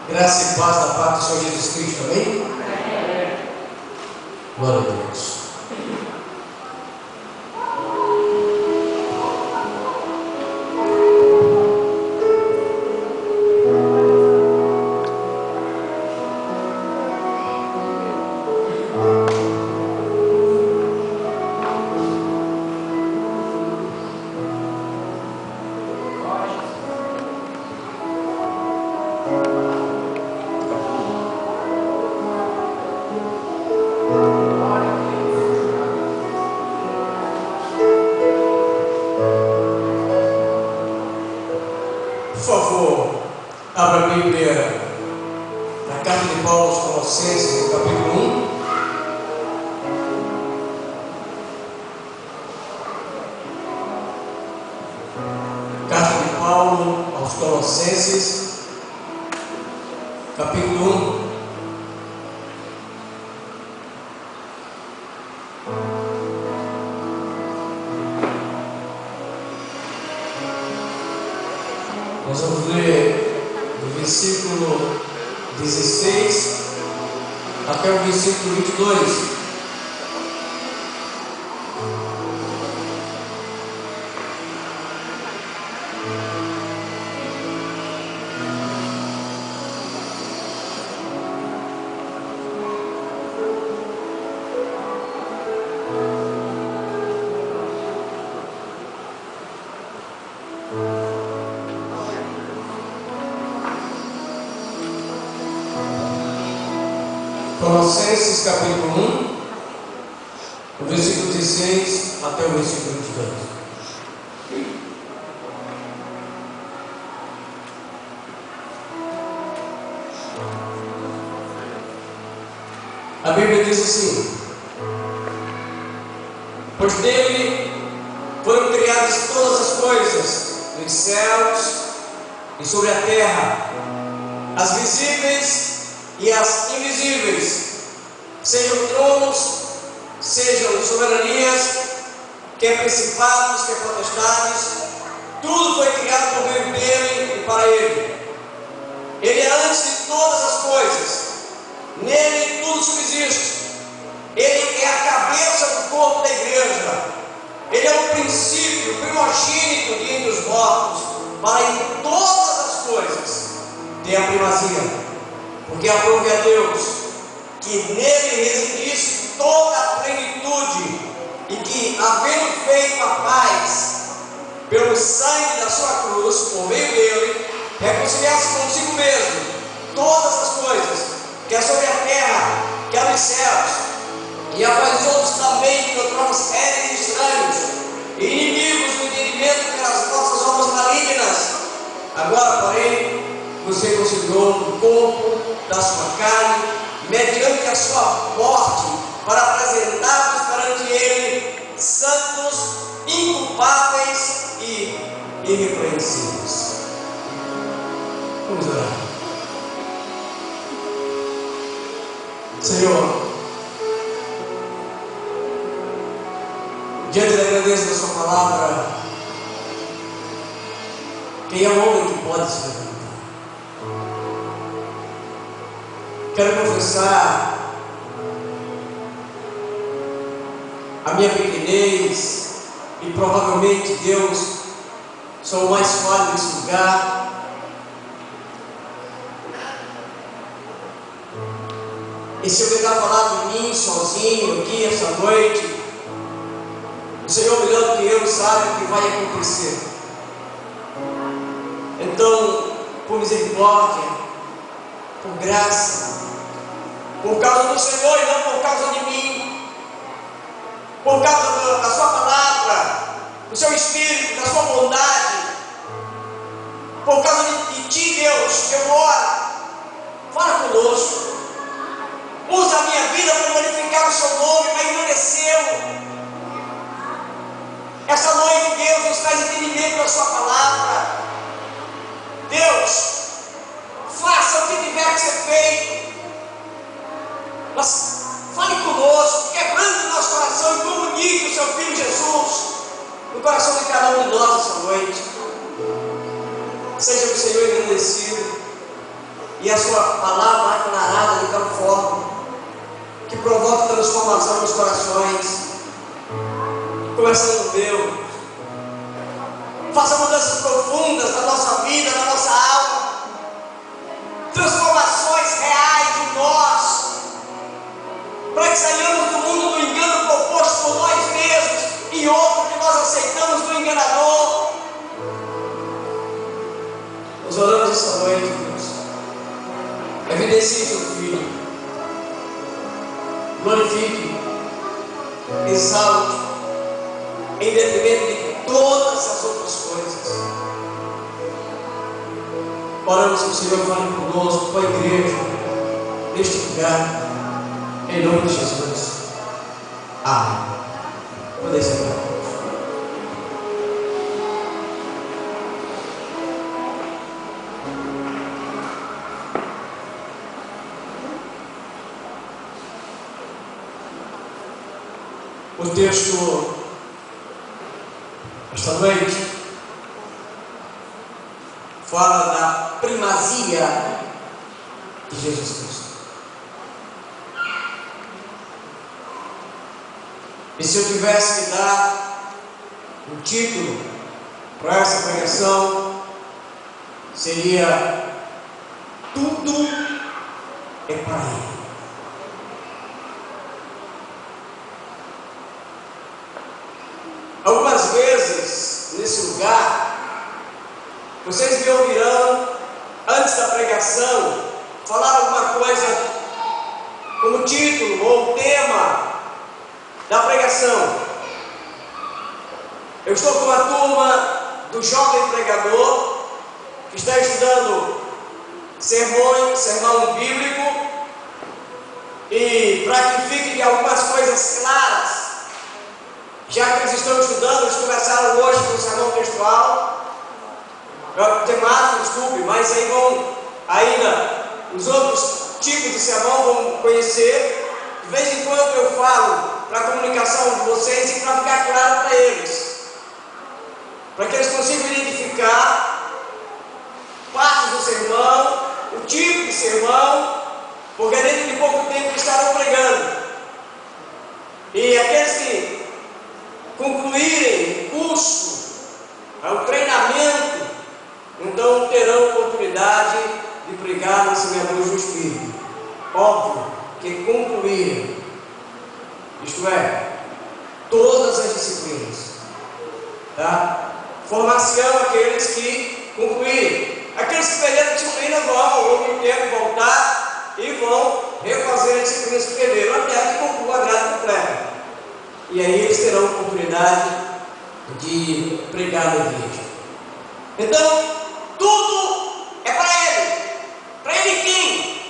Graça e paz da parte do Senhor Jesus Cristo, amém? Glória a Deus. Por favor, abra a Bíblia na carta de Paulo aos Colossenses, no capítulo 1. Carta de Paulo aos Colossenses, capítulo 1. Nós vamos ler do versículo 16 até o versículo 22. Colossenses capítulo 1, o versículo 16 até o versículo 22. A Bíblia diz assim: pois dele foram criadas todas as coisas, nos céus e sobre a terra, as visíveis e as invisíveis, sejam tronos, sejam soberanias, quer principados, quer potestades, tudo foi criado por meio dele e para ele. Ele é antes de todas as coisas, nele tudo subsiste. Ele é a cabeça do corpo da igreja. Ele é o princípio, o primogênito de entre os mortos, para em todas as coisas ter a primazia. Porque aprove a Deus que nele residisse toda a plenitude, e que, havendo feito a paz pelo sangue da sua cruz, por meio dele, reconciliasse consigo mesmo todas as coisas, quer sobre a terra, quer nos céus, e a quais outros também que outrora eram estranhos e inimigos do entendimento pelas nossas obras malignas, agora, porém, nos reconciliou no corpo da sua carne, mediante a sua morte, para apresentar-nos perante ele santos, inculpáveis e irrepreensíveis. Vamos orar. Senhor, diante da grandeza da sua palavra, quem é o homem que pode se levantar? Quero confessar a minha pequenez, e provavelmente, Deus, sou o mais falho nesse lugar. E se eu tentar falar de mim sozinho aqui essa noite, o Senhor melhor do que eu sabe o que vai acontecer. Então, por misericórdia, por graça, por causa do Senhor e não por causa de mim, por causa da sua palavra, do seu Espírito, da sua bondade, por causa de ti, Deus, eu oro. Fala conosco, usa a minha vida para glorificar o seu nome, para engrandecê-lo. Essa noite, Deus, nos traz entendimento da sua palavra. Deus, faça o que tiver que ser feito, mas fale conosco, quebrando o nosso coração e comunique o seu Filho Jesus no coração de cada um de nós essa noite. Seja o Senhor engrandecido, e a sua palavra aclarada de tal forma que provoque transformação nos corações. Começando Deus, faça mudanças profundas na nossa vida, na nossa alma, transformações reais em nós, para que saiamos do mundo do engano proposto por nós mesmos e outro que nós aceitamos do enganador. Nós oramos essa noite, Deus. Evidencie seu Filho, glorifique, exalte, em detrimento de todas as outras coisas. Oramos que o Senhor fale conosco, com a igreja, neste lugar, em nome de Jesus. Amém. Poder ser. O texto esta noite fala da primazia de Jesus Cristo. E se eu tivesse que dar um título para essa pregação, seria Tudo é para Ele. Algumas vezes, nesse lugar, vocês me ouvirão, antes da pregação, falar alguma coisa como título ou tema da pregação. Eu estou com uma turma do jovem pregador, que está estudando sermão bíblico, e para que fiquem algumas coisas claras, já que eles estão estudando, eles começaram hoje com o sermão textual, temático, desculpe, mas aí vão, ainda, os outros tipos de sermão vão conhecer. De vez em quando eu falo para a comunicação de vocês e para ficar claro para eles, para que eles consigam identificar partes do sermão, o tipo de sermão, porque dentro de pouco tempo estarão pregando. E aqueles que concluírem o curso, o treinamento, então terão oportunidade de pregar na semeadura do Espírito. Óbvio que concluírem, isto é, todas as disciplinas, tá? Formação, aqueles que concluírem. Aqueles que perderam a disciplina vão, ao longo do tempo, voltar e vão refazer as disciplinas que perderam, até que conclua a grade completa. E aí eles terão oportunidade de pregar na igreja. Então, tudo é para Ele. Para Ele quem?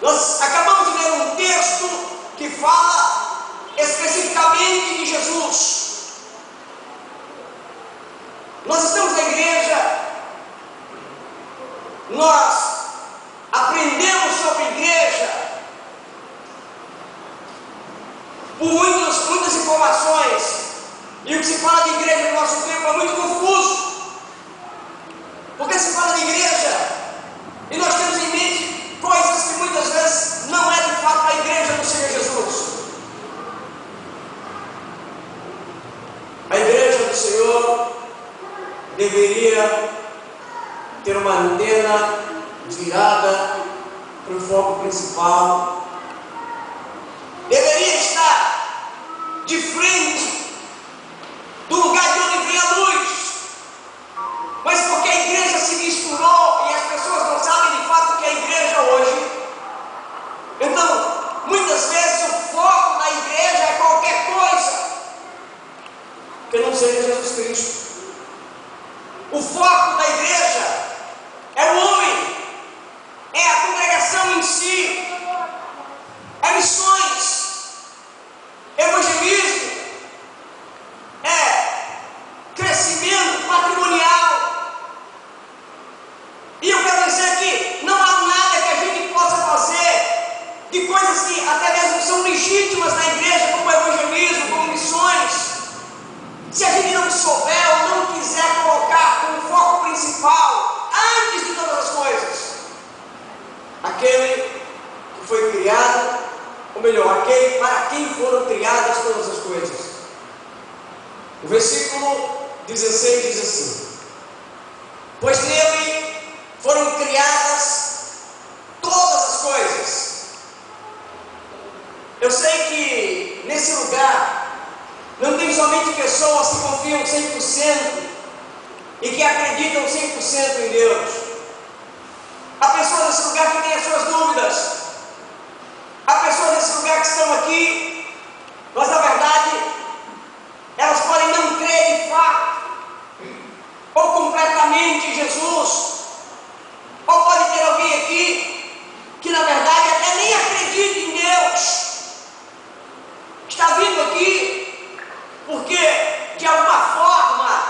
Nós acabamos de ler um texto que fala especificamente de Jesus. Nós estamos na igreja, nós aprendemos sobre igreja por muitas informações, e o que se fala de igreja no nosso tempo é muito confuso, porque se fala de igreja e nós temos em mente coisas que muitas vezes não é de fato a igreja do Senhor Jesus. A igreja do Senhor deveria ter uma antena virada para o foco principal, deveria estar de frente do lugar de onde vem a luz, mas porque a igreja se misturou e as pessoas não sabem de fato o que é a igreja hoje, então muitas vezes o foco da igreja é qualquer coisa que não seja Jesus Cristo. O foco da igreja é o homem, é a congregação em si, é missões, evangelismo, é crescimento patrimonial. E eu quero dizer que não há nada que a gente possa fazer de coisas que até mesmo são legítimas na igreja, como evangelismo, como missões, se a gente não souber ou não quiser colocar como foco principal, antes de todas as coisas, que foi criado, ou melhor, aquele para quem foram criadas todas as coisas. O versículo 16 diz assim: pois nele foram criadas todas as coisas. Eu sei que nesse lugar não tem somente pessoas que confiam 100% e que acreditam 100% em Deus. Há pessoas nesse lugar que têm as suas dúvidas. Há pessoas nesse lugar que estão aqui, mas na verdade elas podem não crer de fato ou completamente em Jesus. Ou pode ter alguém aqui que na verdade até nem acredita em Deus. Está vindo aqui porque de alguma forma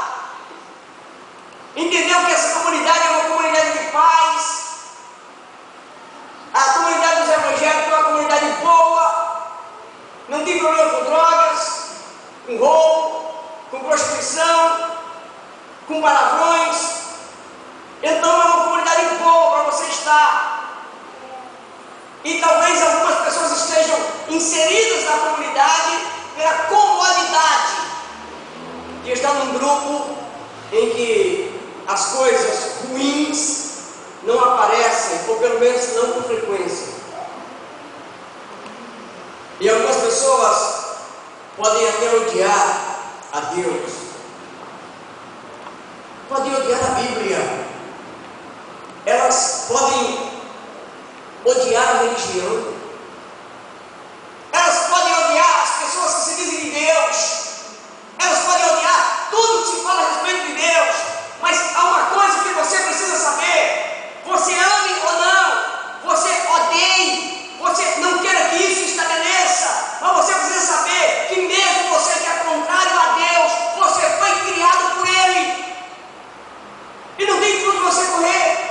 entendeu que essa comunidade é uma comunidade de paz. A comunidade dos evangélicos é uma comunidade boa, não tem problema com drogas, com roubo, com prostituição, com palavrões. Então é uma comunidade boa para você estar. E talvez algumas pessoas estejam inseridas na comunidade pela comodidade de estar num grupo em que as coisas ruins não aparecem, ou pelo menos não com frequência. E algumas pessoas podem até odiar a Deus, podem odiar a Bíblia, elas podem odiar a religião, elas podem odiar as pessoas que se dizem de Deus, elas podem odiar tudo que se fala a respeito de Deus, mas há uma coisa que você precisa saber: você ame ou não, você odeie, você não queira que isso estabeleça, mas você precisa saber que mesmo você que é contrário a Deus, você foi criado por Ele, e não tem tudo você correr.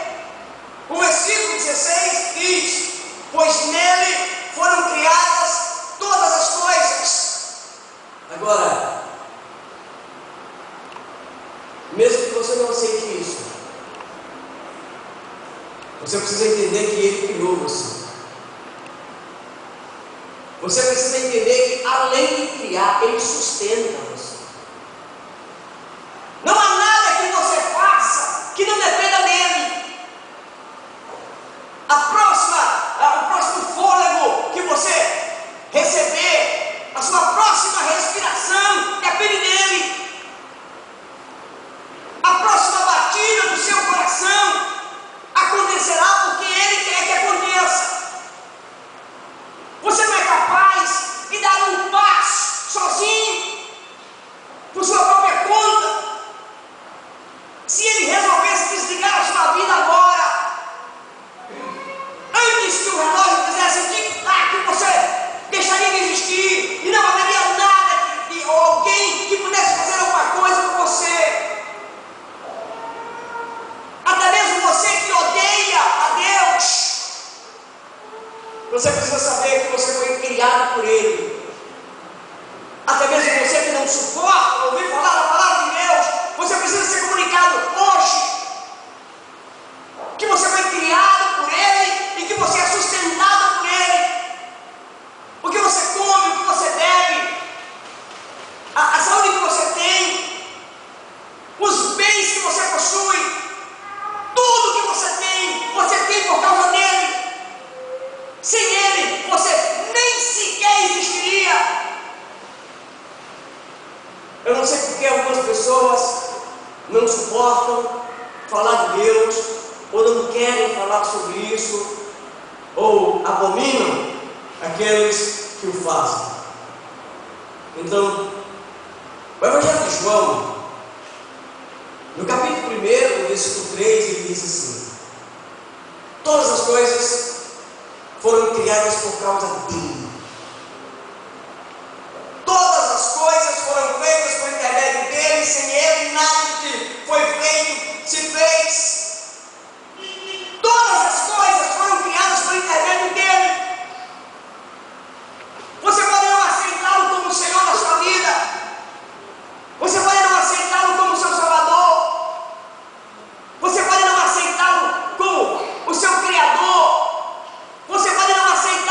O versículo 16 diz: pois nele foram criadas todas as coisas. Agora, mesmo que você não aceite isso, você precisa entender que Ele criou você. Você precisa entender que além de criar, Ele sustenta você. Não há nada que você faça que não dependa dEle. O próximo fôlego que você receber, a sua próxima respiração depende dEle. A próxima batida do seu coração acontecerá porque Ele quer que aconteça. Você não é capaz de dar um passo sozinho, por sua própria conta. Se Ele resolvesse desligar a sua vida agora, antes que o relógio fizesse tic-tac, você deixaria de existir e não haveria nada ou alguém que pudesse fazer alguma coisa por você. Até mesmo você que odeia a Deus, você precisa saber que você foi criado por Ele. Até mesmo você que não suporta ouvir falar a palavra de Deus, você precisa ser comunicado hoje que você foi criado por Ele e que você é sustentado por Ele. O que você come, o que você bebe, a saúde que você tem, os bens que você possui, tudo que você tem por causa dele. Sem Ele, você nem sequer existiria. Eu não sei porque algumas pessoas não suportam falar de Deus, ou não querem falar sobre isso, ou abominam aqueles que o fazem. Então, o Evangelho de João, no capítulo 1, versículo 3, ele diz assim: todas as coisas foram criadas por causa dele. Todas as coisas foram feitas por intermédio dele, sem ele nada do que foi feito se fez. Todas as coisas foram criadas por intermédio dele. Você pode não aceitá-lo como Senhor da sua vida, você pode não aceitá-lo como seu Salvador, você pode não aceitá-lo como o seu Criador, você pode não aceitá-lo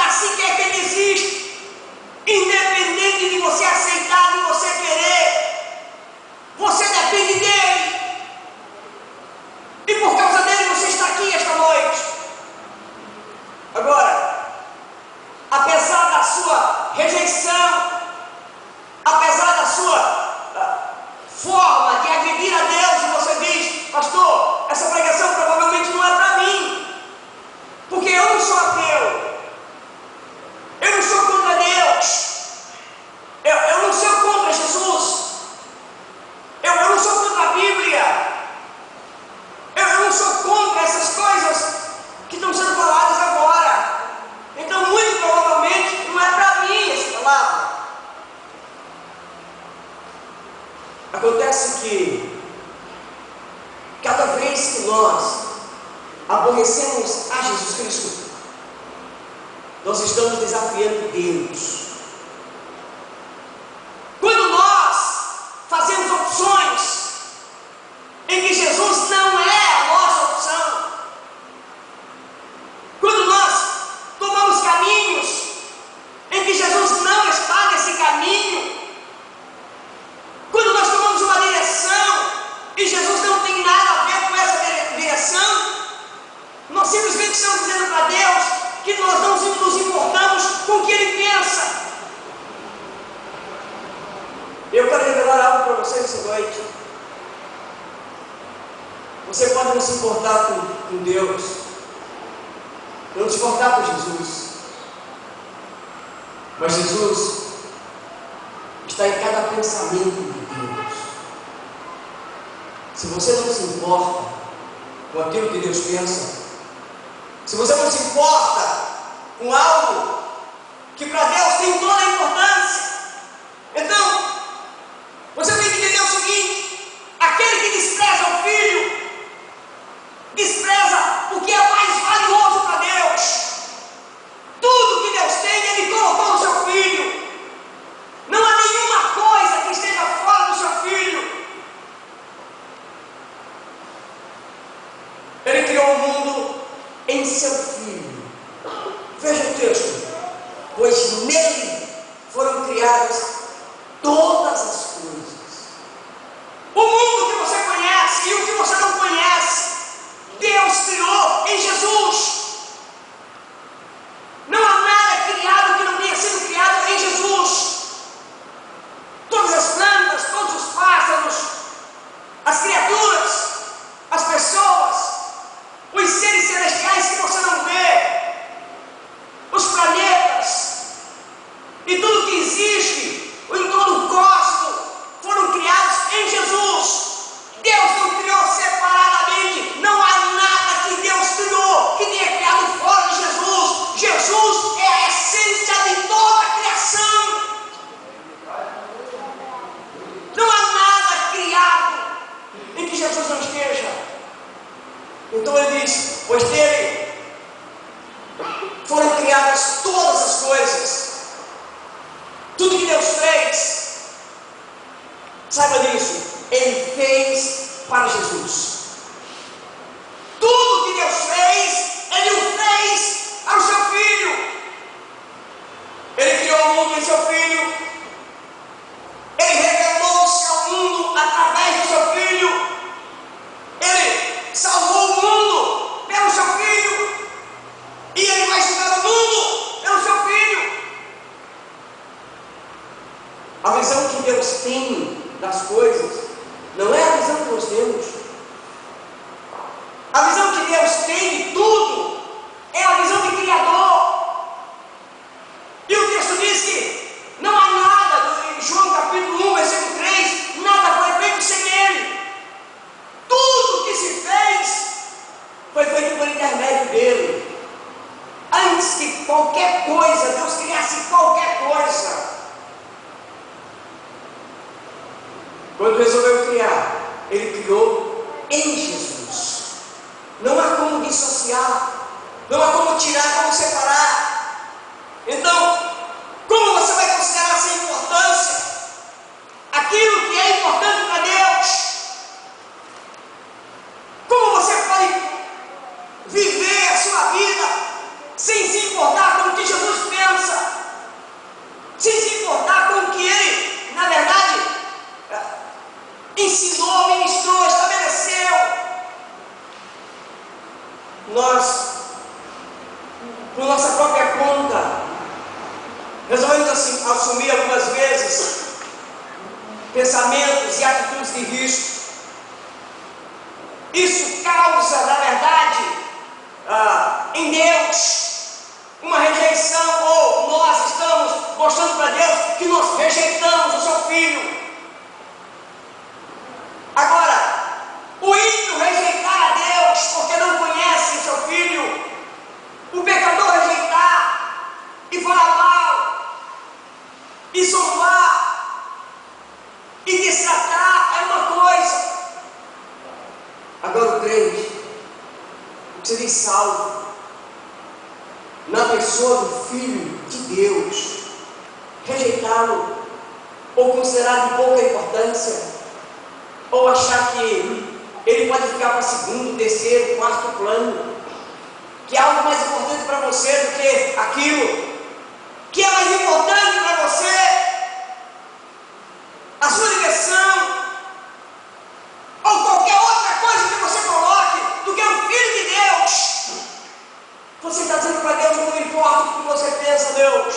conhecemos a Jesus Cristo, nós estamos desafiando Deus. Quando nós fazemos opções em que Jesus não é a nossa opção, quando nós tomamos caminhos em que Jesus não está nesse caminho, quando nós tomamos uma direção e Jesus não tem nada a ver com essa direção, nós simplesmente estamos dizendo para Deus que nós não nos importamos com o que Ele pensa. Eu quero revelar algo para vocês essa noite. Você pode não se importar com Deus, não se importar com Jesus, mas Jesus está em cada pensamento de Deus. Se você não se importa com aquilo que Deus pensa, se você não se importa com algo que para Deus tem toda a importância, então você tem que entender o seguinte: aquele que despreza o Filho, despreza o que é mais valioso para Deus. Tudo que Deus tem, Ele colocou no seu Filho. Não há nenhuma coisa que esteja fora do seu Filho. Ele criou o mundo em seu Filho. Veja o texto: pois nele foram criadas todas as coisas. O mundo que você conhece e o que você não conhece, Deus criou em Jesus. Não há nada criado que não tenha sido criado em Jesus. Todas as plantas, todos os pássaros, as criaturas, as pessoas, os seres celestiais que você não vê, os planetas e tudo que existe em todo o cosmos foram criados em Jesus. Deus não criou separadamente. Não há nada que Deus criou que tenha criado fora de Jesus. Jesus é a essência de toda a criação. Não há nada criado em que Jesus não esteja. Então ele diz: pois dele foram criadas todas as coisas. Tudo que Deus fez, saiba disso, Ele fez para Jesus. Tudo que Deus fez, Ele o fez para o seu Filho. Ele criou o mundo em seu Filho. Ele revelou-se ao mundo através do seu Filho. Ele salvou o mundo pelo seu Filho. E Ele vai salvar o mundo pelo seu Filho. A visão que Deus tem das coisas não é a visão que nós temos. A visão que Deus tem de tudo é a visão de Criador. E o texto diz que não há nada, em João capítulo 1, versículo 3, nada foi feito sem Ele. Tudo que se fez foi feito por intermédio dEle. Antes que qualquer coisa, Deus criasse qualquer coisa. Quando resolveu criar, Ele criou em Jesus. Não há como dissociar, não há como tirar, como separar. Então, como você vai considerar sem importância aquilo que é importante para Deus? Como você pode viver a sua vida sem se importar com o que Jesus pensa, sem se importar com o que Ele, na verdade, ensinou, ministrou, estabeleceu? Nós, por nossa própria conta, resolvemos assumir algumas vezes pensamentos e atitudes de risco. Isso causa, na verdade, em Deus uma rejeição, ou nós estamos mostrando para Deus que nós rejeitamos o seu Filho. Agora, o ímpio rejeitar a Deus porque não conhece o seu Filho, o pecador rejeitar e falar mal, e zombar, e destratar é uma coisa. Agora o crente salvo na pessoa do Filho de Deus, rejeitá-lo, ou considerar de pouca importância, ou achar que ele pode ficar para segundo, terceiro, quarto plano, que é algo mais importante para você do que aquilo que é mais importante para você, a sua diversão, ou qualquer outra coisa que você coloque, do que o Filho de Deus. Você está dizendo para Deus: não me importa o que você pensa, Deus,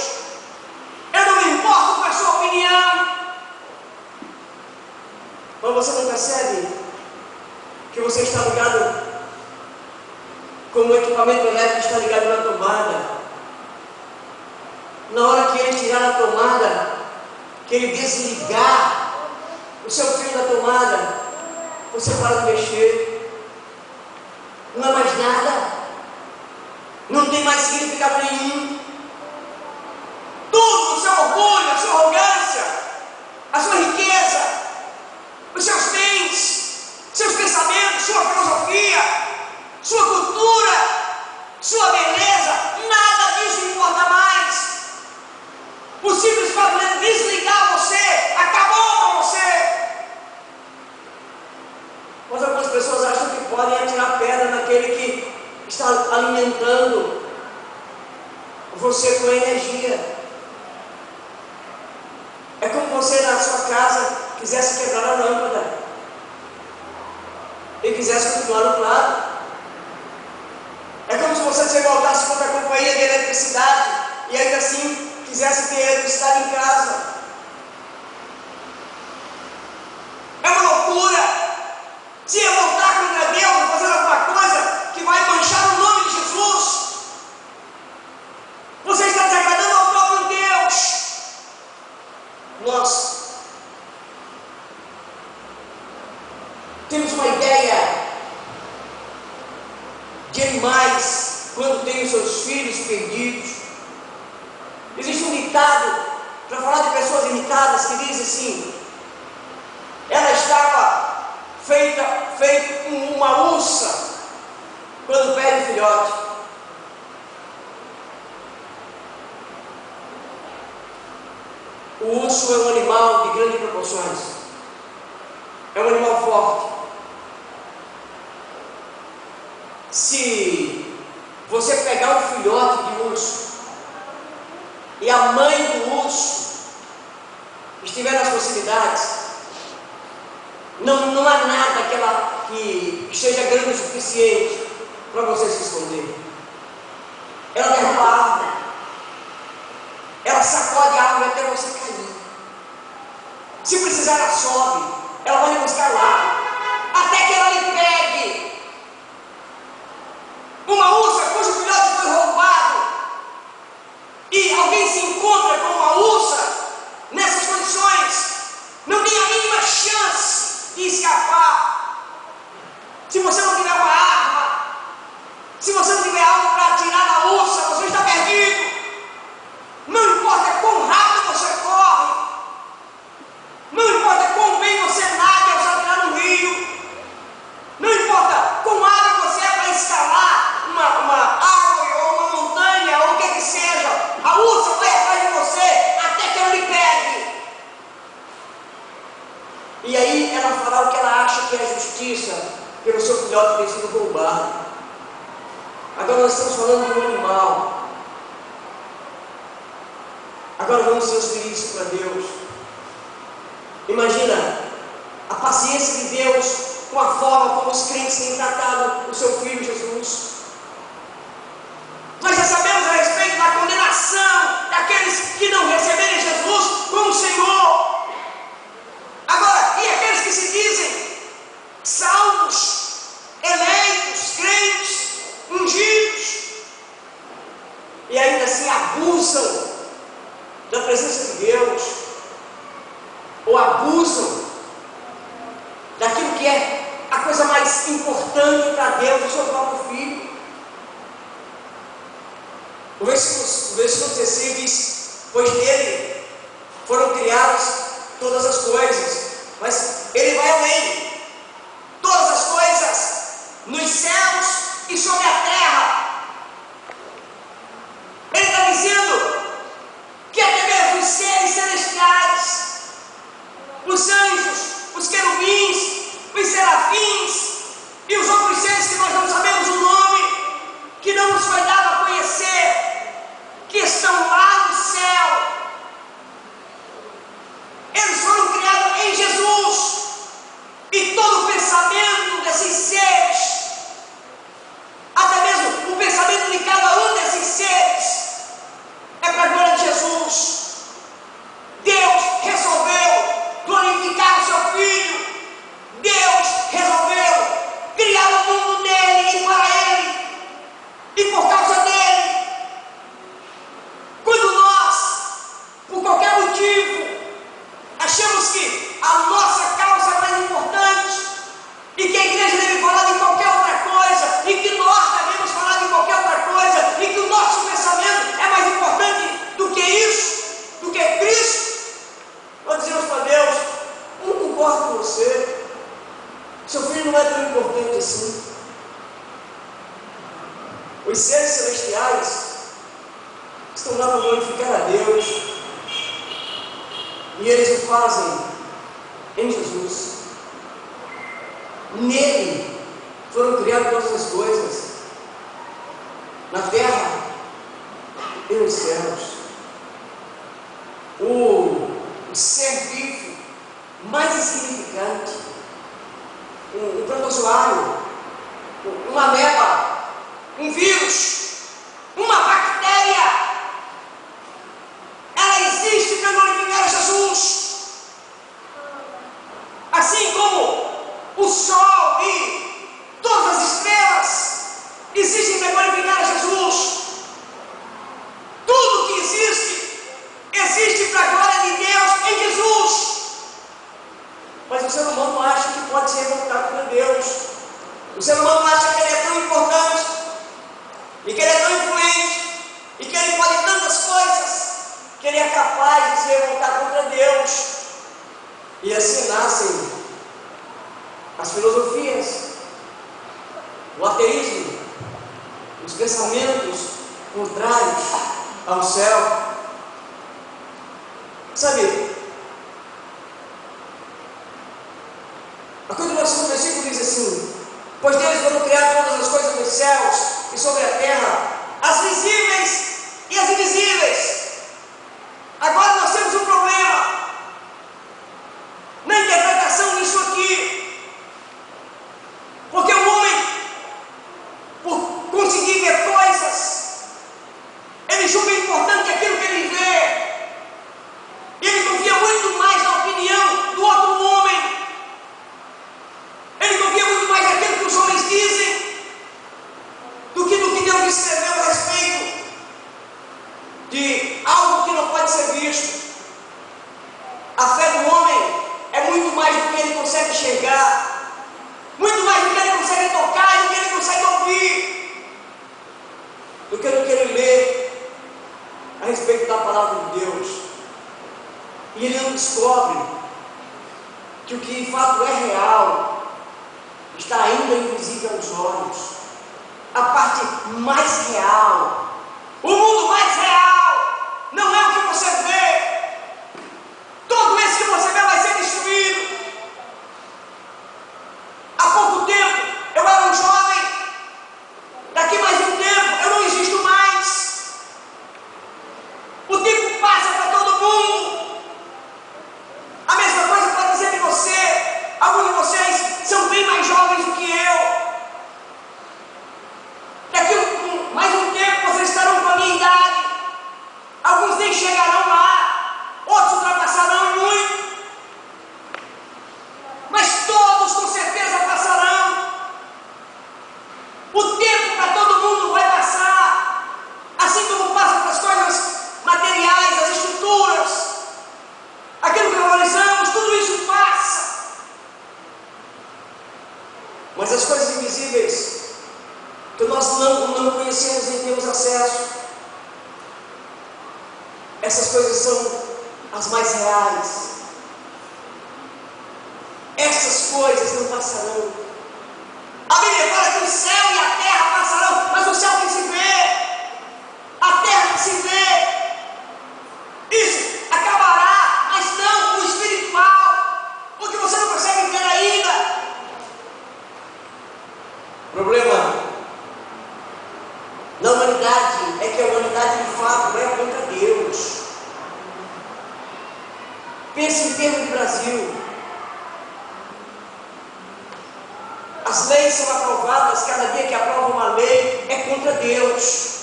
eu não me importo com a sua opinião. Mas você não percebe que você está ligado, como o equipamento elétrico está ligado na tomada? Na hora que ele tirar a tomada, que ele desligar o seu fio da tomada, você para de mexer, não é mais nada, não tem mais significado nenhum. Tudo, o seu orgulho, a sua arrogância, a sua riqueza, os seus bens, seus pensamentos, sua filosofia, sua cultura, sua beleza, nada disso importa mais. O simples fato de desligar você acabou com você. Mas algumas pessoas acham que podem atirar pedra naquele que está alimentando você com energia. É como você na sua casa quisesse quebrar a lâmpada e quisesse continuar no claro. É como se você se voltasse contra a companhia de eletricidade e ainda assim quisesse ter eletricidade em casa. É uma loucura. Se voltar contra Deus e fazer alguma coisa que vai manchar o nome de Jesus, você está desagradando ao próprio Deus. Nós temos uma ideia de animais quando têm os seus filhos perdidos. Existe um ditado, para falar de pessoas irritadas, que diz assim: ela estava feita como uma ursa quando perde o filhote. O urso é um animal de grandes proporções, é um animal forte. Se você pegar um filhote de urso e a mãe do urso estiver nas proximidades, não há nada que seja grande o suficiente para você se esconder. Ela derruba a árvore, ela sacode a árvore até você cair. Se precisar, ela sobe, ela vai lhe buscar lá, até que ela lhe pegue. Uma ursa cujo filhote foi roubado e alguém se encontra com uma ursa nessas condições, não tem a mínima chance de escapar. Se você não tiver uma arma, se você não tiver algo para atirar na ursa, você está perdido. Não importa quão rápido você corre, não importa quão bem você nada ao se atirar no rio, não importa quão hábil você é para escalar uma árvore ou uma montanha ou o que seja, a ursa vai atrás de você até que ela lhe pegue. E aí ela fará o que ela acha que é justiça pelo seu filhote ter sido roubado. Agora nós estamos falando de um animal. Agora vamos transferir isso para Deus. Imagina a paciência de Deus com a forma como os crentes têm tratado o seu Filho Jesus. Nós já sabemos a respeito da condenação daqueles que não receberem Jesus como Senhor. Agora, e aqueles que se dizem salvos, eleitos, crentes, ungidos, e ainda assim abusam da presença de Deus, ou abusam daquilo que é a coisa mais importante para Deus, o seu próprio Filho. O versículo 16 diz: pois nele foram criadas todas as coisas. Mas ele vai além. Todas as coisas nos céus e sobre a terra E por causa dele, quando nós, por qualquer motivo, achamos que a nossa causa é mais importante e que a igreja deve falar de qualquer outra coisa e que nós devemos falar de qualquer outra coisa e que o nosso pensamento é mais importante do que isso, do que Cristo, nós dizemos para Deus: eu não concordo com você, seu filho não é tão importante assim. Os seres celestiais estão lá para glorificar a Deus e eles o fazem em Jesus. Nele foram criadas todas as coisas, na terra e nos céus. O ser vivo mais insignificante, um protozoário, uma ameba, um vírus, uma bactéria, ela existe para glorificar a Jesus. Assim como o sol e todas as estrelas existem para glorificar a Jesus. Tudo que existe, existe para a glória de Deus em Jesus. Mas o ser humano acha que pode se revoltar contra Deus. O ser humano acha que ele é tão importante e que ele é tão influente e que ele pode tantas coisas que ele é capaz de se revoltar contra Deus. E assim nascem as filosofias, o ateísmo, os pensamentos contrários ao céu. Sabe, a continuação do versículo diz assim: pois deles foram criadas todas as coisas nos céus e sobre a terra, as visíveis e as invisíveis. Agora nós temos um problema na interpretação disso aqui. Porque o homem, por conseguir ver coisas, ele julga importante aquilo que ele vê. Ele confia muito mais na opinião do outro homem. Ele confia muito mais naquilo que os homens dizem do que no que Deus escreveu a respeito de algo que não pode ser visto. A fé do homem é muito mais do que ele consegue enxergar, muito mais do que ele consegue tocar e do que ele consegue ouvir, do que ele lê a respeito da palavra de Deus. E ele não descobre que o que de fato é real está ainda invisível aos olhos. A parte mais real, o mundo mais real, não é o que você vê. Todo esse que você vê vai ser destruído. Há pouco tempo eu era um jovem, daqui mais um tempo eu não existo mais. O tempo passa para todo mundo. A mesma coisa pode dizer de você. Alguns de vocês são bem mais jovens do que eu. Daqui mais um tempo vocês estarão com a minha idade. Alguns nem chegarão lá, outros ultrapassarão muito. Mas todos com certeza passarão. O tempo para todo mundo vai passar, assim como passa para as coisas materiais, as estruturas, aquilo que valorizamos, tudo isso passa. Mas as coisas invisíveis, que nós não conhecemos nem temos acesso, essas coisas são as mais reais. Essas coisas não passarão. A Bíblia fala que o céu e a terra passarão, mas o céu tem que se ver, a terra tem que se ver. Isso acabará, mas não o espiritual, o que você não consegue ver ainda. O problema na humanidade é que a humanidade de fato é contra Deus. Pense em termos de Brasil. As leis são aprovadas, cada dia que aprova uma lei é contra Deus.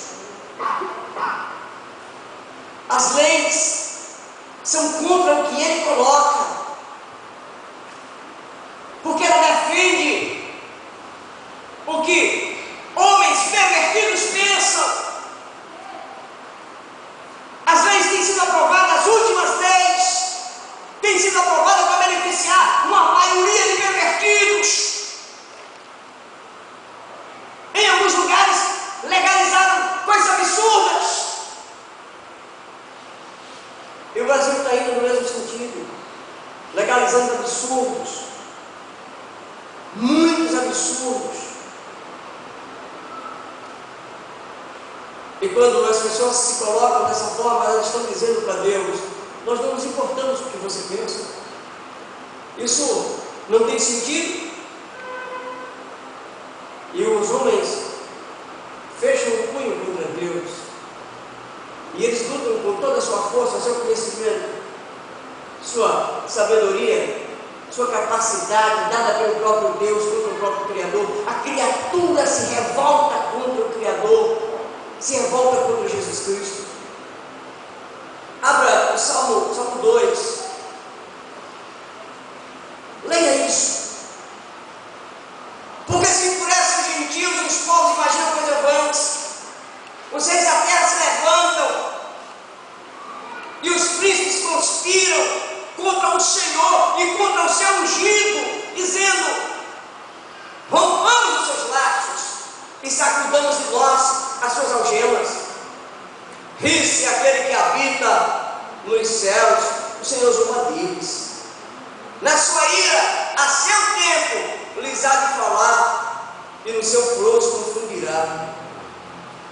As leis são contra o que Ele coloca, porque ela defende o que homens pervertidos pensam. filho, legalizando absurdos, muitos absurdos. E quando as pessoas se colocam dessa forma, elas estão dizendo para Deus: nós não nos importamos com o que você pensa. Isso não tem sentido. E os homens fecham o punho contra Deus. E eles lutam com toda a sua força, seu conhecimento, sua sabedoria, sua capacidade dada pelo próprio Deus contra o próprio Criador. A criatura se revolta contra o Criador, se revolta contra Jesus Cristo. Abra o Salmo 2. Leia isso. Porque se enfurecem os gentios e os povos imaginam coisas vãs, os reis da terra se levantam e os príncipes conspiram contra o Senhor e contra o seu ungido, dizendo: rompamos os seus laços e sacudamos de nós as suas algemas. Ri-se aquele que habita nos céus, o Senhor zomba deles. Na sua ira, a seu tempo, lhes há de falar, e no seu furor os confundirá.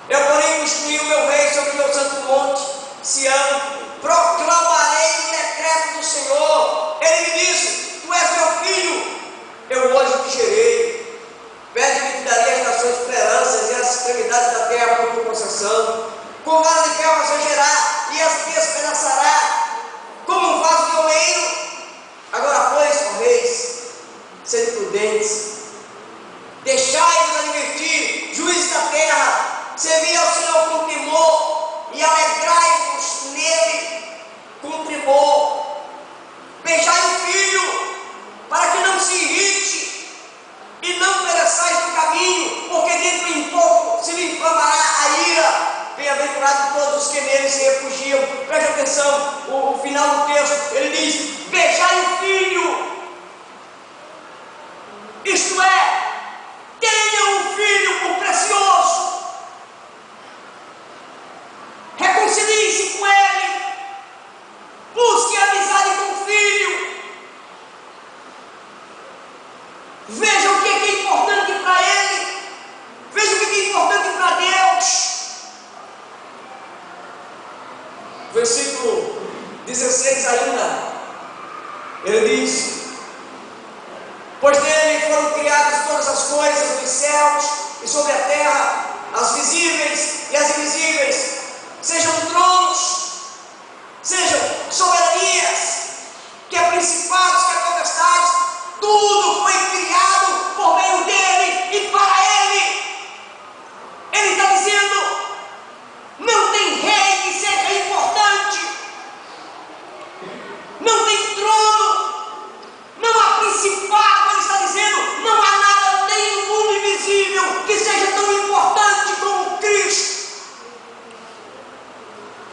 Eu, porém, construí o meu rei sobre o meu santo monte, Sião, proclamarei o decreto do Senhor. Ele me disse: tu és meu filho, eu hoje te gerei. Pede-me que darei às nações esperanças e às extremidades da terra por tua possessão. Com vara de ferro você gerar e as despedaçará, como um vaso de oleiro. Agora, pois, ó reis, sede prudentes, deixai-nos advertir, juízes da terra, servi ao Senhor com temor e alegrai-vos nele com tremor. Beijai o filho, para que não se irrite e não pereçais no caminho, porque dentro em pouco se lhe inflamará a ira. Bem-aventurados todos os que nele se refugiam. Preste atenção, o final do texto, ele diz: beijai o filho. Isto é, tenham o filho por precioso, reconciliem-se com ele, busquem amizade com o filho, vejam o que é importante para ele, vejam o que é importante para Deus. Versículo 16 ainda, ele diz: pois nele foram criadas todas as coisas nos céus e sobre a terra, as visíveis e as invisíveis, sejam tronos, sejam soberanias, quer principados, quer potestades, tudo foi criado por meio dele e para ele. Ele está dizendo: não tem rei que seja importante, não tem trono, não há principado. Ele está dizendo: não há nada nem no mundo invisível que seja tão importante como Cristo.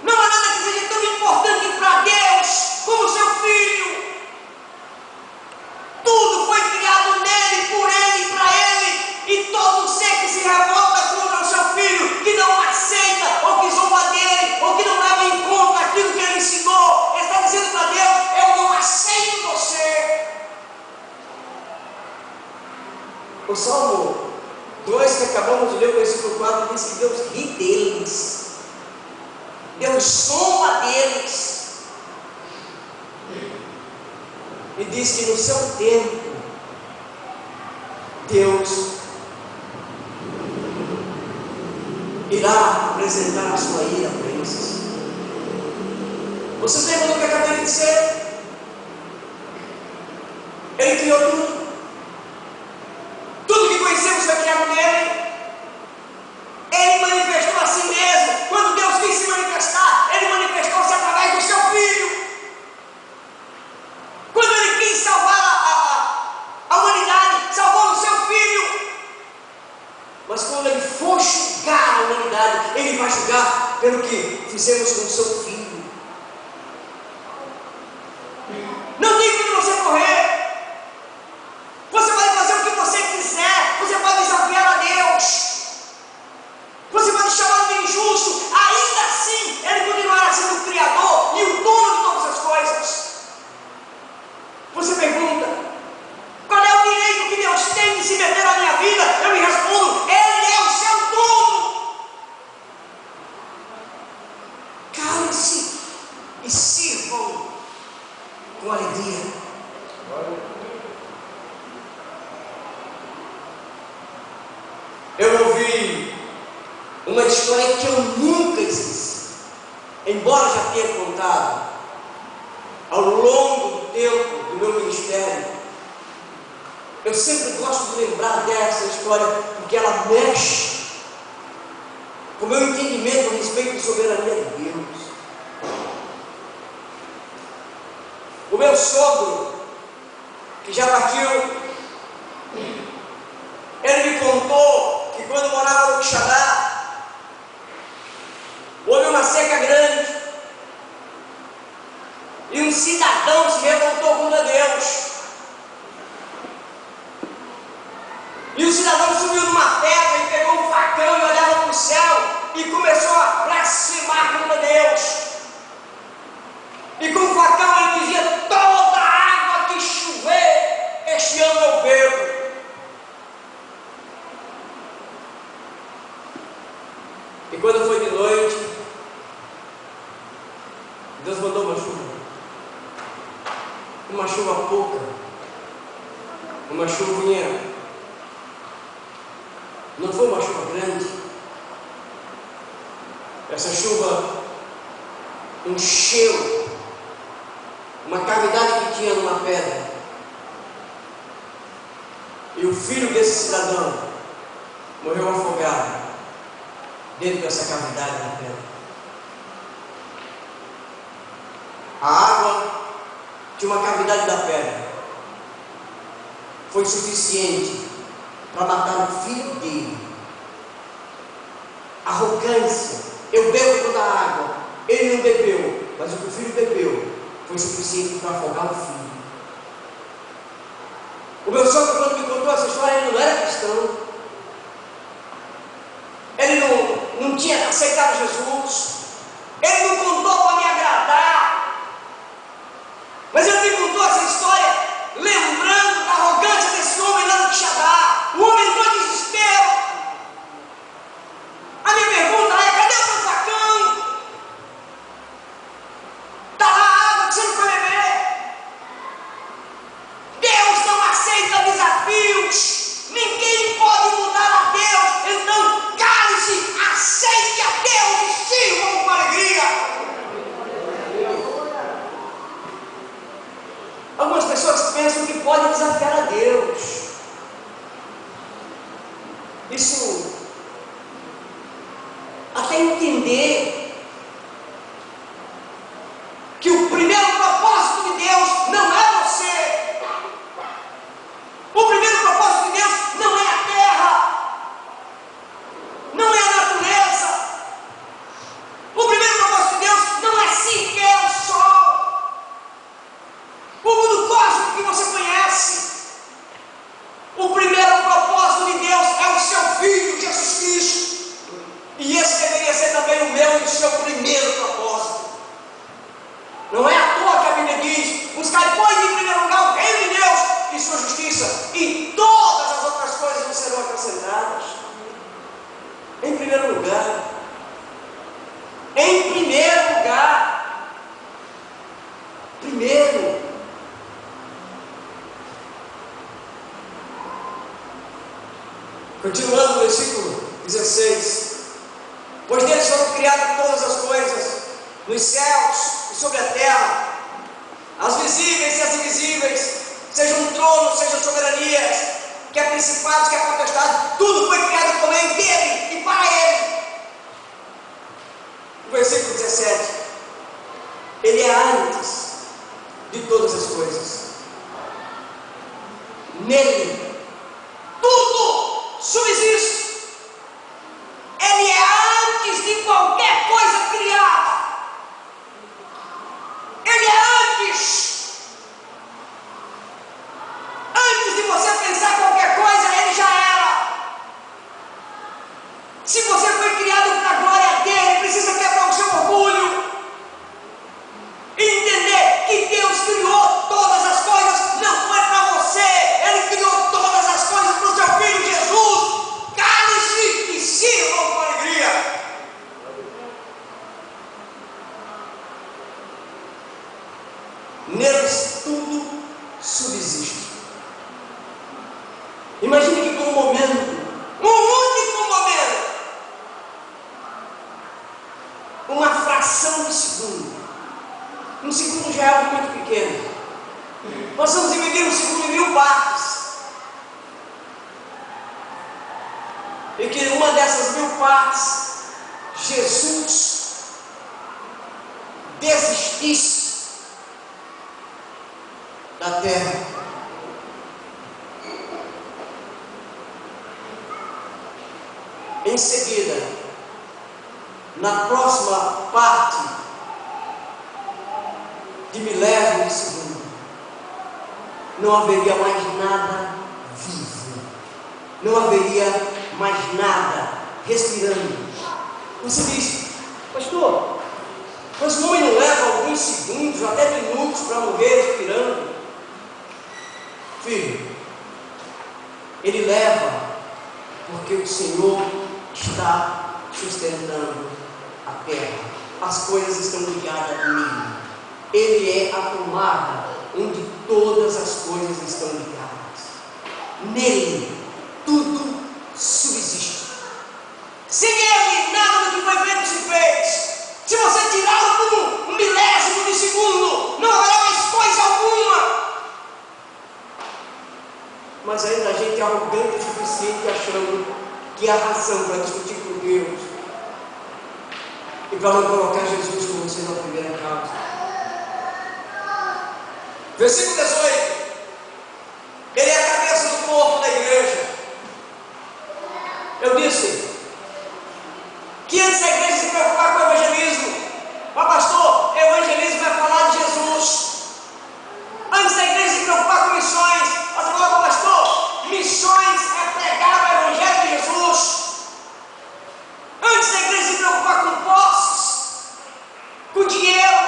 Não há nada que seja tão importante para Deus como seu Filho. Tudo foi criado nele, por ele e para ele. E todo ser que se revolta contra o seu Filho, que não aceita, ou que zomba dele, ou que não leva em conta aquilo que ele ensinou, ele está dizendo para Deus: eu não aceito você. O Salmo 2 que acabamos de ler, o versículo 4, diz que Deus ri deles, Deus zomba deles, e diz que no seu tempo Deus irá apresentar a sua ira para eles. Vocês lembram do que eu acabei de dizer? Ele criou tudo. Tudo que conhecemos foi criado nele. Ele manifestou a si mesmo. Quando Deus quis se manifestar, ele manifestou-se através do seu Filho. Quando ele quis salvar a humanidade, salvou o seu Filho. Mas quando ele for julgar a humanidade, ele vai julgar pelo que fizemos com o seu Filho. Não tem como você correr. Você pode fazer o que você quiser, você pode desafiar a Deus, você pode chamar de injusto, ainda assim Ele continuará sendo o Criador e o dono de todas as coisas. uma história que eu nunca esqueci, embora já tenha contado ao longo do tempo do meu ministério. Eu sempre gosto de lembrar dessa história, porque ela mexe com o meu entendimento a respeito da soberania de Deus. O meu sogro, que já partiu, ele me contou que quando morava no Quixadá, houve uma seca grande e um cidadão se revoltou contra Deus. E o cidadão subiu numa pedra e pegou um facão e olhava para o céu e começou a blasfemar contra Deus. E com o facão ele dizia: toda água que chover este ano eu bebo. E quando foi de noite, Deus mandou uma chuva pouca, uma chuvinha. Não foi uma chuva grande. Essa chuva encheu uma cavidade que tinha numa pedra. E o filho desse cidadão morreu afogado dentro dessa cavidade na pedra. A água de uma cavidade da pedra foi suficiente para matar o filho dele. Arrogância. Eu bebo toda a água. Ele não bebeu, mas o que o filho bebeu foi suficiente para afogar o filho. O meu sogro, quando me contou essa história, ele não era cristão. Ele não tinha aceitado Jesus. Ele não contou para me agradar. Mas ele me contou essa história lembrando da arrogância desse homem lá no Quixadá. O homem entrou em desespero. A minha pergunta é: cadê o seu facão? Está lá a água que você não foi beber. Deus não aceita desafios. Ninguém pode mudar a Deus. Então, cale-se, aceite a Deus e sirva com alegria. Algumas pessoas pensam que podem desafiar a Deus. Isso, até entender que o primeiro propósito de Deus não é você. O primeiro propósito de Deus não é a terra, não é a natureza. O primeiro propósito de Deus não é sequer o sol, o mundo cósmico que você conhece. O primeiro propósito de Deus é o seu Filho, Jesus Cristo. E esse deveria ser também o meu e o seu primeiro propósito. Não é à toa que a Bíblia diz: buscai, pois, em primeiro lugar o reino de Deus e sua justiça, e todas as outras coisas vos serão acrescentadas. Em primeiro lugar. Em primeiro lugar. Primeiro. Continuando no versículo 16: pois deles foram criadas todas as coisas, nos céus e sobre a terra, as visíveis e as invisíveis, sejam tronos, sejam soberanias, quer principados, quer potestades, tudo foi criado por meio dele e para ele. O versículo 17: ele é antes de todas as coisas, nele tudo subsiste. Ele é antes de qualquer coisa criada. Ele é antes. Antes de você pensar qualquer coisa, ele já era. Se você foi criado para a glória dele, precisa quebrar o seu orgulho e entender que Deus criou todas as coisas, não foi para você. Ele criou uma fração de segundo. Um segundo já é algo muito pequeno. Nós vamos dividir um segundo em 1000 partes. E que uma dessas 1000 partes, Jesus desistisse da terra. Em seguida, na próxima parte de milésimo de segundo, não haveria mais nada vivo, não haveria mais nada respirando. Você diz, pastor, mas o homem não leva alguns segundos, até minutos para morrer respirando? Filho, ele leva porque o Senhor está sustentando a terra. As coisas estão ligadas nele. Ele é a tomada onde todas as coisas estão ligadas. Nele tudo subsiste. Sem ele, nada do que foi feito se fez. Se você tirá-lo por um milésimo de segundo, não haverá mais coisa alguma. Mas ainda a gente é arrogante o suficiente, achando que há razão para discutir com Deus e para não colocar Jesus como sendo a primeira causa. Versículo 18. Ele é a cabeça do corpo da igreja. Eu disse que antes da igreja se preocupar com o evangelismo, mas pastor, evangelismo é falar de Jesus. Antes da igreja se preocupar com missões, você fala, pastor, missões é pregar o evangelho de Jesus. Antes da igreja se preocupar com posses, com dinheiro,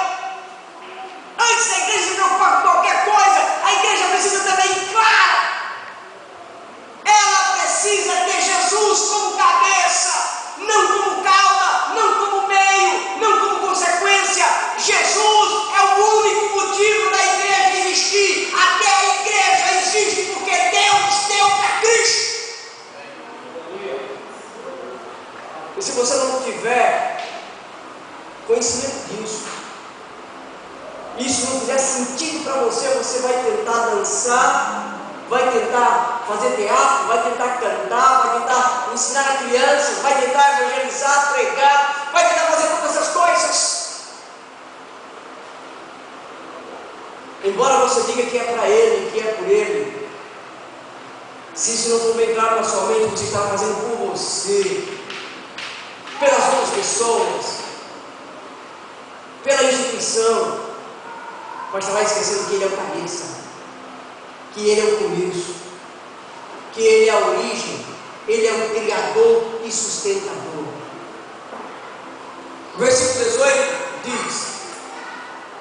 antes da igreja se preocupar com qualquer coisa, a igreja precisa também, claro, ela precisa ter Jesus como cabeça, não como cauda, não como meio, não como consequência. Jesus é o único motivo da igreja existir. Até a igreja existe porque Deus deu para Cristo. E se você não tiver conhecimento disso, isso não fizer sentido para você, você vai tentar dançar, vai tentar fazer teatro, vai tentar cantar, vai tentar ensinar a crianças, vai tentar evangelizar, pregar, vai tentar fazer todas essas coisas. Embora você diga que é para Ele, que é por Ele, se isso não for bem claro na sua mente, você está fazendo por você, pelas outras pessoas, pela instituição, mas você vai esquecendo que Ele é o cabeça, que Ele é o começo, que Ele é a origem, Ele é o criador e sustentador. O versículo 18 diz: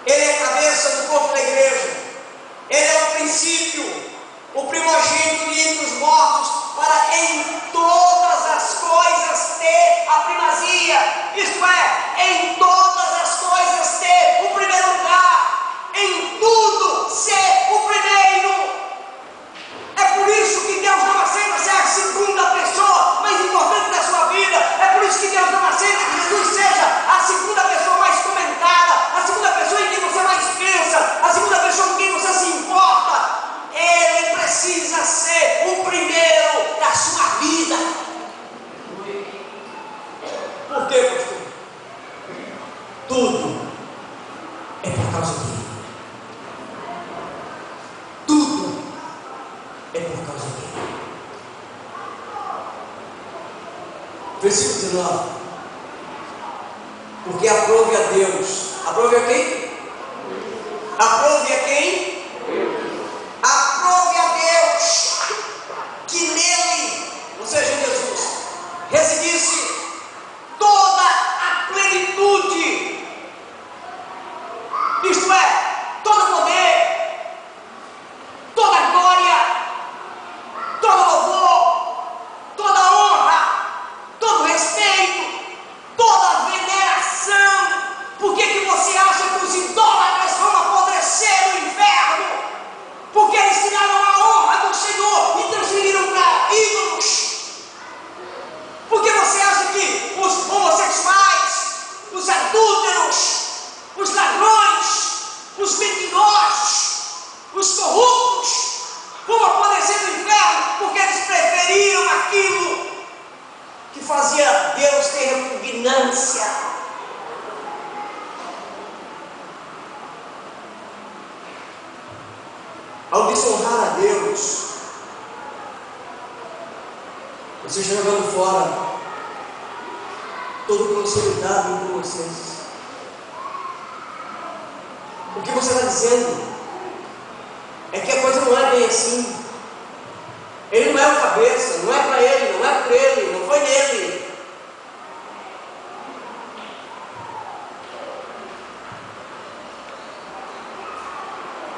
Ele é a cabeça do corpo da igreja, Ele é o princípio, o primogênito entre os mortos, para em todas as coisas ter a primazia, isto é, em todas as coisas ter o primeiro lugar, em tudo ser o primeiro. É por isso que Deus não aceita ser a segunda pessoa mais importante da sua vida. É por isso que Deus não aceita que Jesus seja a segunda pessoa mais comentada, a segunda pessoa em quem você mais pensa, a segunda pessoa com quem você se importa. Ele precisa ser o primeiro da sua vida. Por quê, pastor? Tudo é por causa dele. Tudo é por causa dele. Versículo 19. Porque aprove a Deus. Aprove a quem? Aprove a quem? Aprove a Deus que nele, ou seja, em Jesus, residisse toda a plenitude, isto é, todo poder, toda glória, todo louvor, toda honra, todo respeito, toda veneração. Por que você acha que os ignorância. Ao desonrar a Deus, você está jogando fora todo o conselho dado por vocês. O que você está dizendo é que a coisa não é bem assim. Ele não é o cabeça, não é para ele, não é por ele, não foi nele.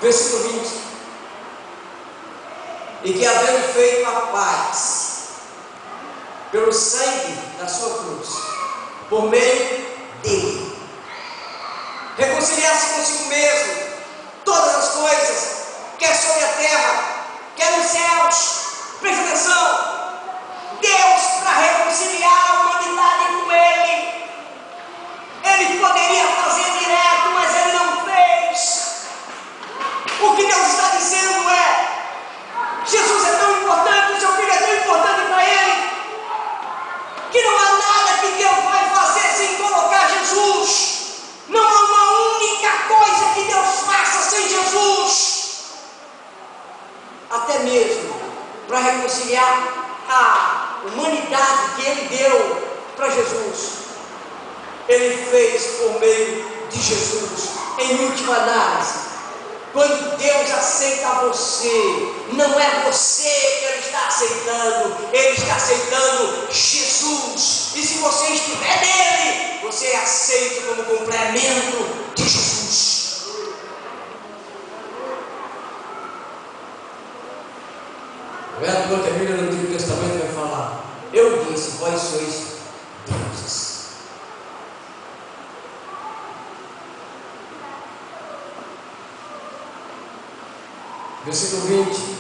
Versículo 20. E que havendo feito a paz pelo sangue da sua cruz, por meio dele, reconciliar-se consigo mesmo todas as coisas, quer sobre a terra, quer nos céus. Preste atenção, Deus, para reconciliar a humanidade com Ele, Ele poderia fazer direto, mas Ele não fez. O que Deus está dizendo é: Jesus é tão importante, o seu filho é tão importante para Ele, que não há nada que Deus vai fazer sem colocar Jesus. Não há uma única coisa que Deus faça sem Jesus. Até mesmo para reconciliar a humanidade que Ele deu para Jesus, Ele fez por meio de Jesus. Em última análise, quando Deus aceita você, não é você que Ele está aceitando, Ele está aceitando Jesus. E se você estiver nele, você é aceito como complemento de Jesus. Quando termina no Antigo Testamento vai falar: eu disse, vós sois deuses. Versículo 20.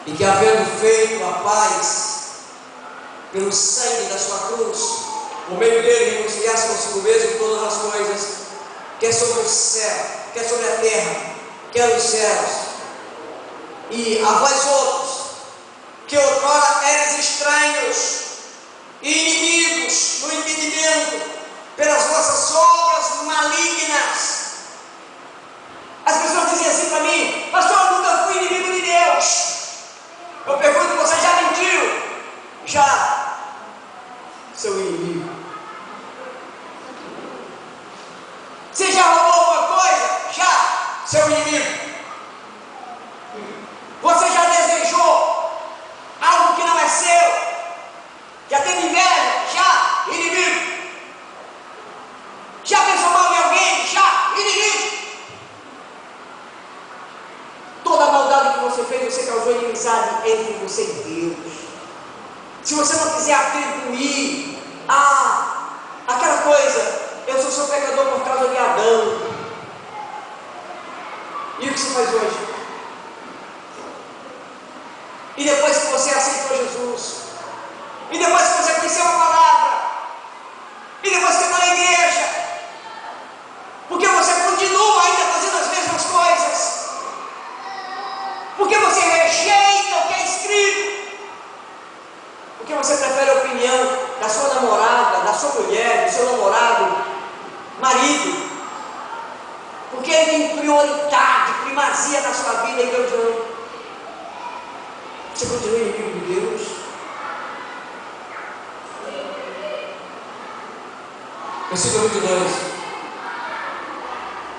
E que havendo feito a paz pelo sangue da sua cruz, por meio dele reconciliasse consigo mesmo todas as coisas, quer sobre o céu, quer sobre a terra, quer nos céus. E a vós outros, que outrora eres estranhos e inimigos no entendimento, pelas vossas obras malignas. As pessoas dizem assim para mim: pastor, eu nunca fui inimigo de Deus. Eu pergunto: você já mentiu? Já, seu inimigo. Você já roubou alguma coisa? Já, seu inimigo. Você já desejou algo que não é seu? Já teve inveja? Já, inimigo. Já pensou mal em alguém? Já, inimigo. Toda a maldade que você fez, você causou inimizade entre você e Deus. Se você não quiser atribuir aquela coisa: eu sou pecador por causa de Adão. E o que você faz hoje? E depois que você aceitou Jesus, e depois que você conheceu a palavra, e depois que está na igreja, porque você continua ainda fazendo as mesmas coisas, porque você rejeita o que é escrito, porque você prefere a opinião da sua namorada, da sua mulher, do seu namorado, marido, porque ele tem prioridade, primazia na sua vida, e Deus não. Você continua inimigo de Deus? Versículo 22.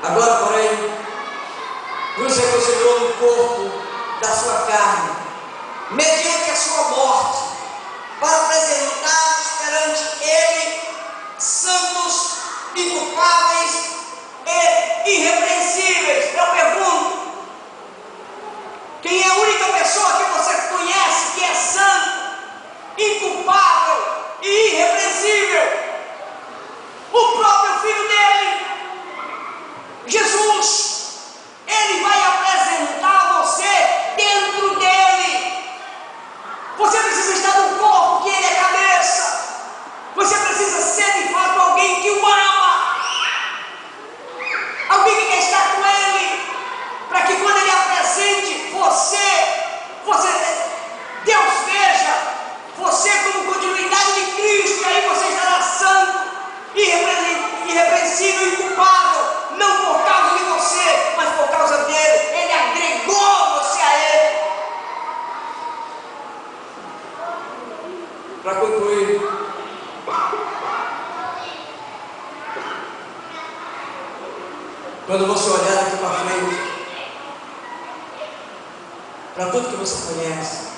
Agora, porém, nos reconciliou no corpo da sua carne, mediante a sua morte, para apresentar-nos perante Ele santos, inculpáveis e irrepreensíveis. Eu pergunto: quem é a única pessoa que você conhece que é santo, inculpável e irrepreensível? O próprio Filho dele, Jesus. Ele vai apresentar você dentro dele. Você precisa estar no corpo que ele é cabeça. Você precisa Quando você olhar daqui para frente, para tudo que você conhece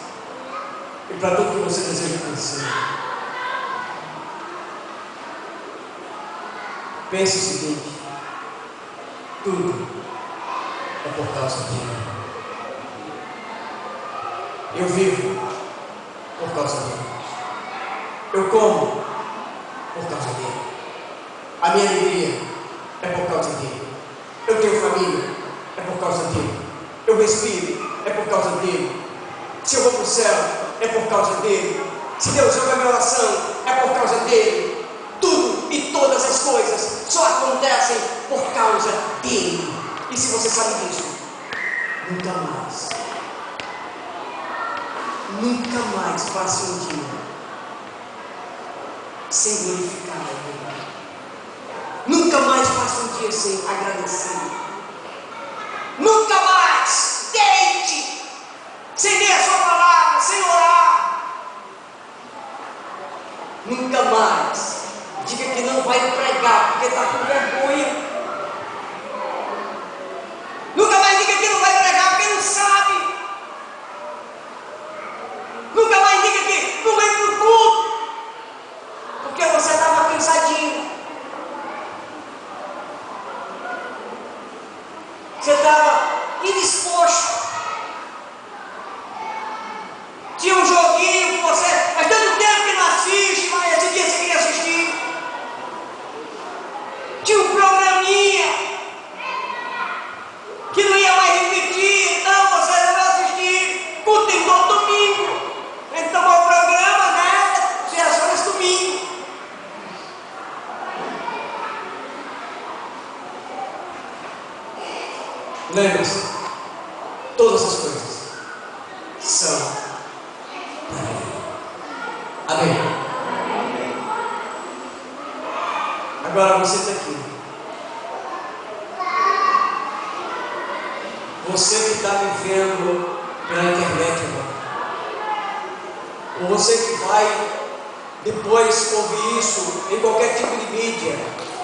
e para tudo que você deseja conhecer, pense o seguinte: tudo é por causa dele. Eu vivo por causa dele. Eu como por causa dele. A minha alegria é por causa dele. Eu tenho família, é por causa dele. Eu respiro, é por causa dele. Se eu vou para o céu, é por causa dele. Se Deus ouve a minha oração, é por causa dele. Tudo e todas as coisas só acontecem por causa dele. E se você sabe disso, nunca mais passe um dia sem glorificar ele. Nunca mais passe um dia sem agradecer. Nunca mais deite sem ler a sua palavra, sem orar. Nunca mais diga que não vai pregar porque está com vergonha. Nunca mais diga que não vai pregar porque não sabe. Nunca mais diga que não vem para o culto porque você estava cansadinho. Você estava indisposto. Tinha um joguinho que você faz tanto tempo que não assiste, mas esse dia você queria assistir. Tinha um programinha que não ia mais repetir, então você não vai assistir. Culto tem todo domingo. Então o programa, né? Você é só nesse domingo. Lembre-se, todas as coisas são para ele. Amém. Agora você está aqui. Você que está me vendo pela internet agora, ou você que vai depois ouvir isso em qualquer tipo de mídia,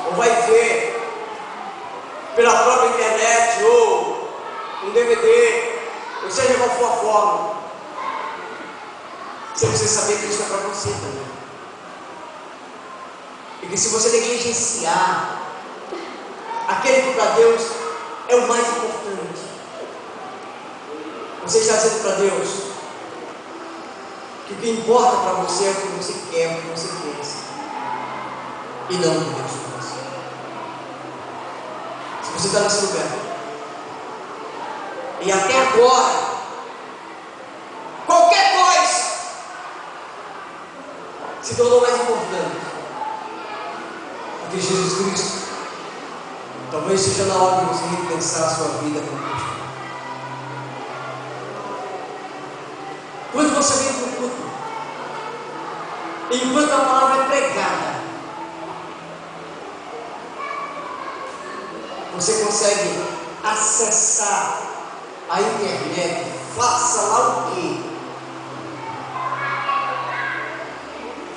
ou vai ver pela própria internet, ou um DVD, ou seja qual for a forma, você precisa saber que isso é para você também. E que se você negligenciar aquele que para Deus é o mais importante, você está dizendo para Deus que o que importa para você é o que você quer, o que você pensa, e não o que Deus pensa. Se você está nesse lugar e até agora qualquer coisa se tornou mais importante do que Jesus Cristo, talvez seja na hora de você repensar a sua vida como cristão. Quando você vem para o culto, enquanto a palavra é pregada, você consegue acessar a internet, faça lá o quê?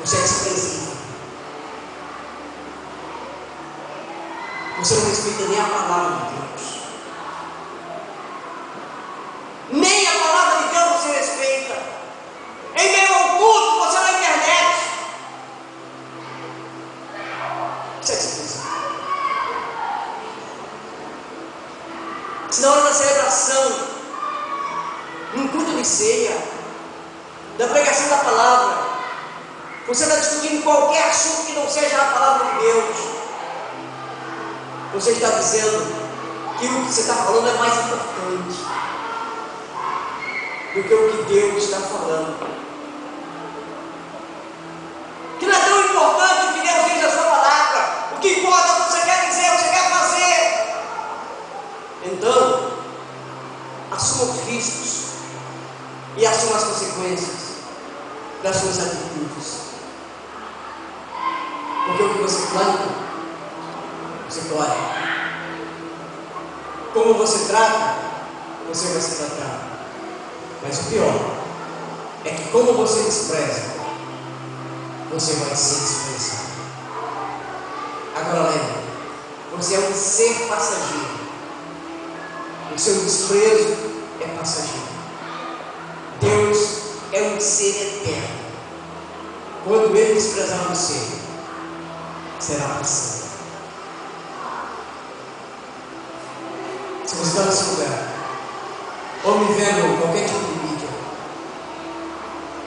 Você é desprezível. Você não respeita nem a palavra de Deus. Nem a palavra de Deus você respeita. Em meio ao culto, você na internet. Você é desprezível. Se na hora da celebração, num culto de ceia, da pregação da palavra, você está discutindo qualquer assunto que não seja a palavra de Deus, você está dizendo que o que você está falando é mais importante do que o que Deus está falando. Que não é tão importante o que Deus diz na sua palavra. O que importa é o que você quer dizer, o que você quer fazer. Então, assuma os riscos e assuma as consequências das suas atitudes. Porque o que você planta, você colhe. Como você trata, você vai ser tratado. Mas o pior é que como você despreza, você vai ser desprezado. Agora lembre, você é um ser passageiro O seu desprezo é passageiro. Deus é um ser eterno. Quando Ele desprezar você, será para sempre. Se você está nesse lugar, ou me vendo qualquer tipo de mídia,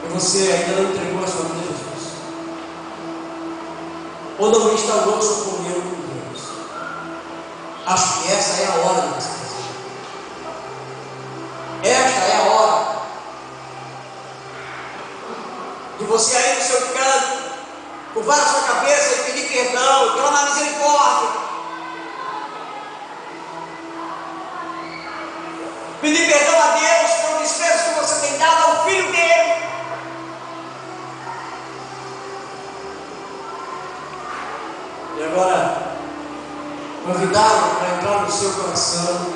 e você ainda não entregou a sua vida a Jesus, ou não instaurou sua comunhão com Deus, acho que essa é a hora de você fazer. Esta é a hora de você aí no seu canto, curvar a sua cabeça e pedir perdão, e clamar misericórdia. Pedir perdão a Deus pelo desprezo que você tem dado ao Filho dele. E agora, convidá-lo para entrar no seu coração,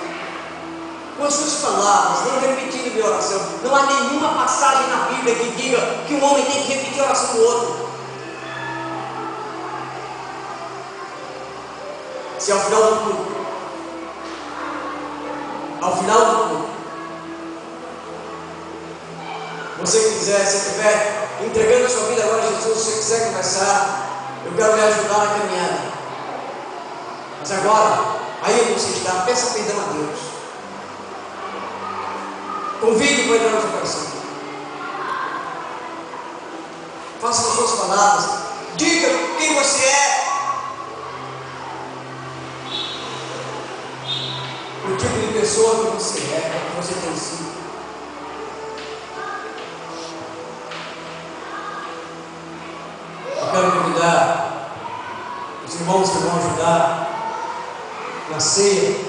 com as suas palavras, não repetindo minha oração. Não há nenhuma passagem na Bíblia que diga que um homem tem que repetir a oração do outro. Se ao final do culto, você quiser, se estiver entregando a sua vida agora a Jesus, se você quiser conversar, eu quero lhe ajudar na caminhada. Mas agora, aí onde você está, peça perdão a Deus. Convide para entrar no seu coração. Faça com as suas palavras. Diga quem você é. O tipo de pessoa que você é, que você tem sido. Eu quero convidar os irmãos que vão ajudar na ceia.